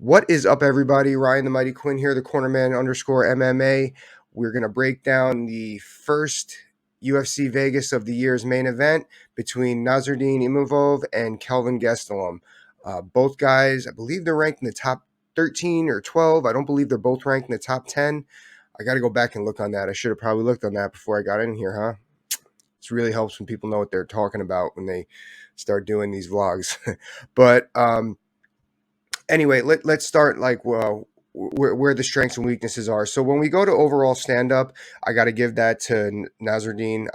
What is up, everybody? Ryan the Mighty Quinn here, the cornerman underscore MMA. We're going to break down the first UFC Vegas of the year's main event between Nassourdine Imavov and Kelvin Gastelum. Both guys, I believe they're ranked in the top 13 or 12. I don't believe they're both ranked in the top 10. I got to go back and look on that. I should have probably looked on that before I got in here, huh? It really helps when people know what they're talking about when they start doing these vlogs. But anyway, let's start where the strengths and weaknesses are. So when we go to overall stand-up, I got to give that to Nassourdine.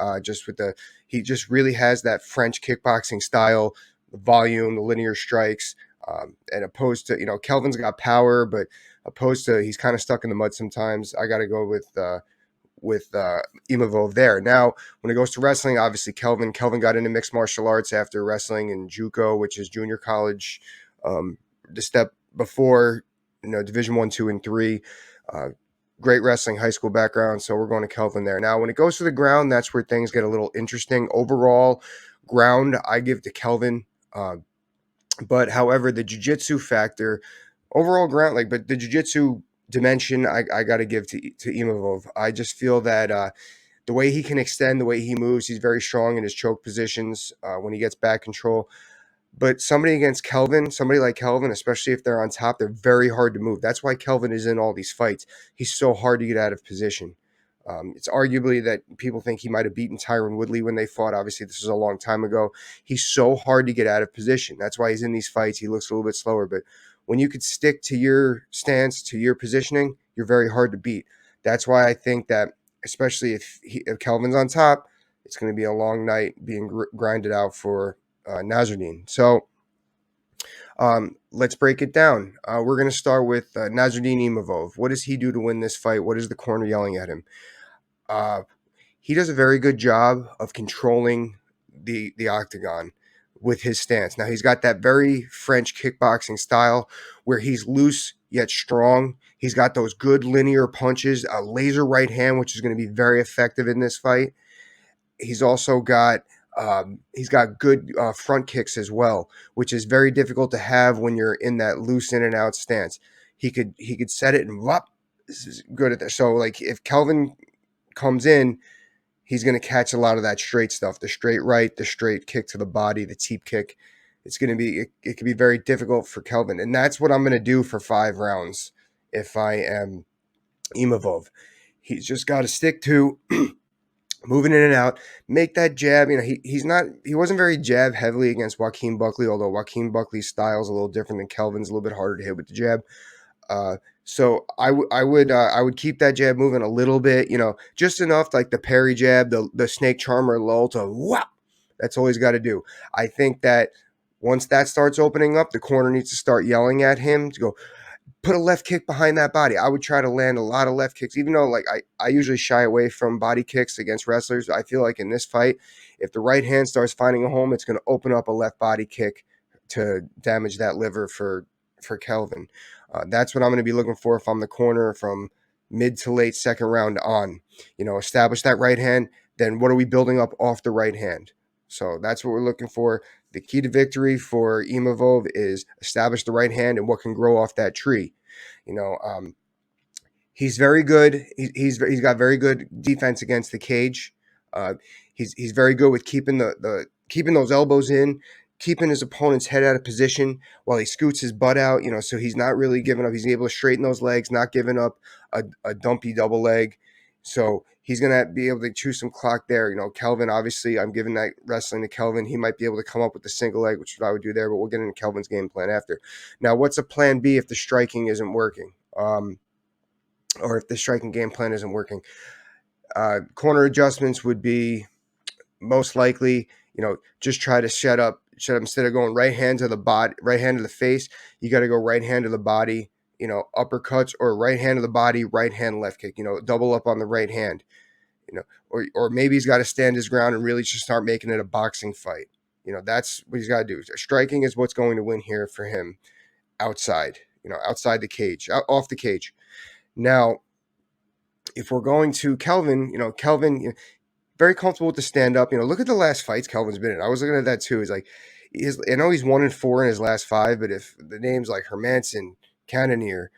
He just really has that French kickboxing style, the volume, the linear strikes, and opposed to Kelvin's got power, but opposed to he's kind of stuck in the mud sometimes. I got to go with Imavov there. Now, when it goes to wrestling, obviously Kelvin got into mixed martial arts after wrestling in JUCO, which is junior college. The step before, Division 1, 2, and 3. Great wrestling high school background, so we're going to Kelvin there. Now, when it goes to the ground, that's where things get a little interesting. Overall ground, I give to Kelvin. But however, the jiu-jitsu factor, overall ground, but the jiu-jitsu dimension, I got to give to Imavov. I just feel that the way he can extend, the way he moves, he's very strong in his choke positions when he gets back control. But somebody like Kelvin, especially if they're on top, they're very hard to move. That's why Kelvin is in all these fights. He's so hard to get out of position. It's arguably that people think he might have beaten Tyron Woodley when they fought. Obviously, this was a long time ago. He's so hard to get out of position. That's why he's in these fights. He looks a little bit slower. But when you could stick to your stance, to your positioning, you're very hard to beat. That's why I think that, especially if Kelvin's on top, it's going to be a long night being grinded out for Nassourdine. So let's break it down. We're going to start with Nassourdine Imavov. What does he do to win this fight? What is the corner yelling at him? He does a very good job of controlling the octagon with his stance. Now, he's got that very French kickboxing style where he's loose yet strong. He's got those good linear punches, a laser right hand, which is going to be very effective in this fight. He's also got good front kicks as well, which is very difficult to have when you're in that loose in and out stance. He could set it and whop. This is good at that. So if Kelvin comes in, he's going to catch a lot of that straight stuff, the straight right, the straight kick to the body, the teep kick. It's going to be it can be very difficult for Kelvin, and that's what I'm going to do for 5 rounds if I am Imavov. He's just got to stick to moving in and out, make that jab. He wasn't very jab heavily against Joaquin Buckley, although Joaquin Buckley's style is a little different than Kelvin's, a little bit harder to hit with the jab. So I would keep that jab moving a little bit, just enough, like the parry jab, the snake charmer lull to whop. That's all he's got to do. I think that once that starts opening up, the corner needs to start yelling at him to go, put a left kick behind that body. I would try to land a lot of left kicks, even though I usually shy away from body kicks against wrestlers. I feel like in this fight, if the right hand starts finding a home, it's going to open up a left body kick to damage that liver for Kelvin. That's what I'm going to be looking for if I'm the corner from mid to late second round on. Establish that right hand. Then what are we building up off the right hand? So that's what we're looking for. The key to victory for Imavov is establish the right hand and what can grow off that tree. He's very good. He's got very good defense against the cage. He's very good with keeping keeping those elbows in, keeping his opponent's head out of position while he scoots his butt out. So he's not really giving up. He's able to straighten those legs, not giving up a dumpy double leg. So he's going to be able to chew some clock there. Kelvin, obviously, I'm giving that wrestling to Kelvin. He might be able to come up with a single leg, which is what I would do there, but we'll get into Kelvin's game plan after. Now, what's a plan B if the striking isn't working? Or if the striking game plan isn't working? Corner adjustments would be most likely, just try to shut up instead of going right hand to the body, right hand to the face, you got to go right hand to the body, uppercuts, or right hand to the body, right hand left kick, double up on the right hand, or maybe he's got to stand his ground and really just start making it a boxing fight. That's what he's got to do. Striking is what's going to win here for him outside the cage, off the cage. Now, if we're going to Kelvin, Kelvin, very comfortable with the stand-up. Look at the last fights Kelvin's been in. I was looking at that too. I know he's 1-4 in his last 5, but if the names like Hermanson, Cannonier,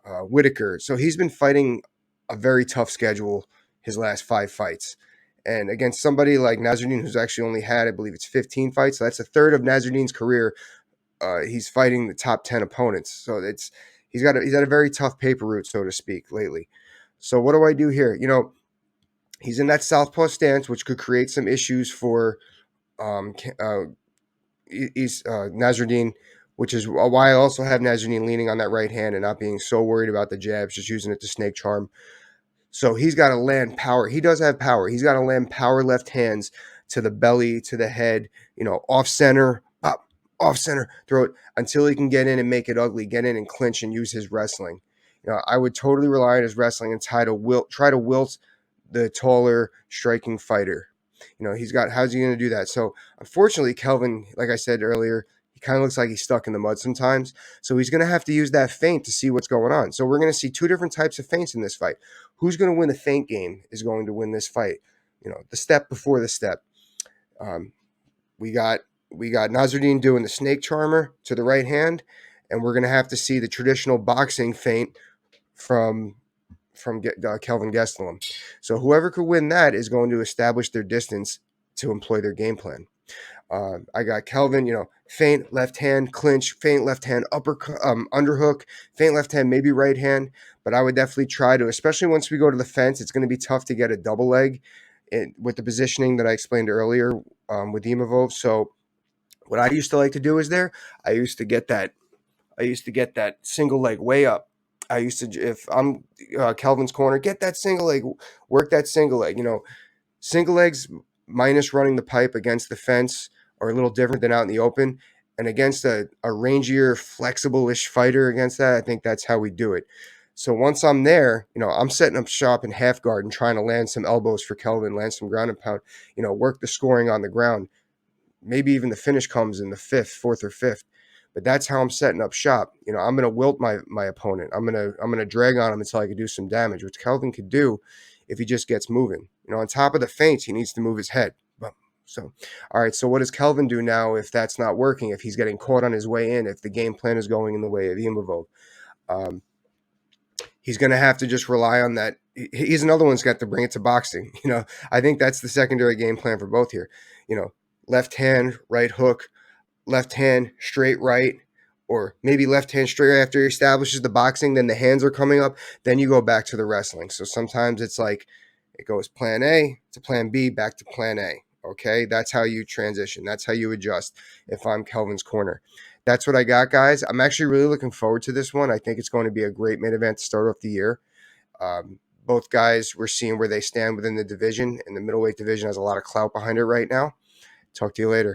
Whitaker. So he's been fighting a very tough schedule his last 5 fights. And against somebody like Nassourdine, who's actually only had, I believe it's 15 fights. So that's a third of Nassourdine's career. He's fighting the top 10 opponents. So he's had a very tough paper route, so to speak, lately. So what do I do here? He's in that southpaw stance, which could create some issues for Nassourdine, which is why I also have Nassourdine leaning on that right hand and not being so worried about the jabs, just using it to snake charm. So he's got to land power. He does have power. He's got to land power left hands to the belly, to the head, off center, up, off center, throw it until he can get in and make it ugly, get in and clinch and use his wrestling. I would totally rely on his wrestling and try to wilt the taller striking fighter. How's he going to do that? So unfortunately, Kelvin, like I said earlier, he kind of looks like he's stuck in the mud sometimes. So he's going to have to use that feint to see what's going on. So we're going to see 2 different types of feints in this fight. Who's going to win the feint game is going to win this fight. The step before the step. We got Nassourdine doing the snake charmer to the right hand, and we're going to have to see the traditional boxing feint from Kelvin Gastelum. So whoever could win that is going to establish their distance to employ their game plan. I got Kelvin, feint left hand, clinch, feint left hand, underhook, feint left hand, maybe right hand. But I would definitely try to, especially once we go to the fence, it's going to be tough to get a double leg with the positioning that I explained earlier with Imavov. So what I used to like to do is I used to get that single leg way up. I used to, if I'm Kelvin's corner, get that single leg, work that single leg. Single legs minus running the pipe against the fence are a little different than out in the open. And against a rangier, flexible-ish fighter against that, I think that's how we do it. So once I'm there, I'm setting up shop in half guard and trying to land some elbows for Kelvin, land some ground and pound, work the scoring on the ground. Maybe even the finish comes in the 4th or 5th. But that's how I'm setting up shop. I'm going to wilt my opponent. I'm going to drag on him until I can do some damage, which Kelvin could do if he just gets moving. On top of the feints, he needs to move his head. So, all right. So what does Kelvin do now if that's not working? If he's getting caught on his way in, if the game plan is going in the way of Imavov, he's going to have to just rely on that. He's another one's got to bring it to boxing. I think that's the secondary game plan for both here. Left hand, right hook, left hand, straight right, or maybe left hand straight after he establishes the boxing, then the hands are coming up, then you go back to the wrestling. So sometimes it's like it goes plan A to plan B, back to plan A. Okay, that's how you transition. That's how you adjust if I'm Kelvin's corner. That's what I got, guys. I'm actually really looking forward to this one. I think it's going to be a great main event to start off the year. Both guys, we're seeing where they stand within the division, and the middleweight division has a lot of clout behind it right now. Talk to you later.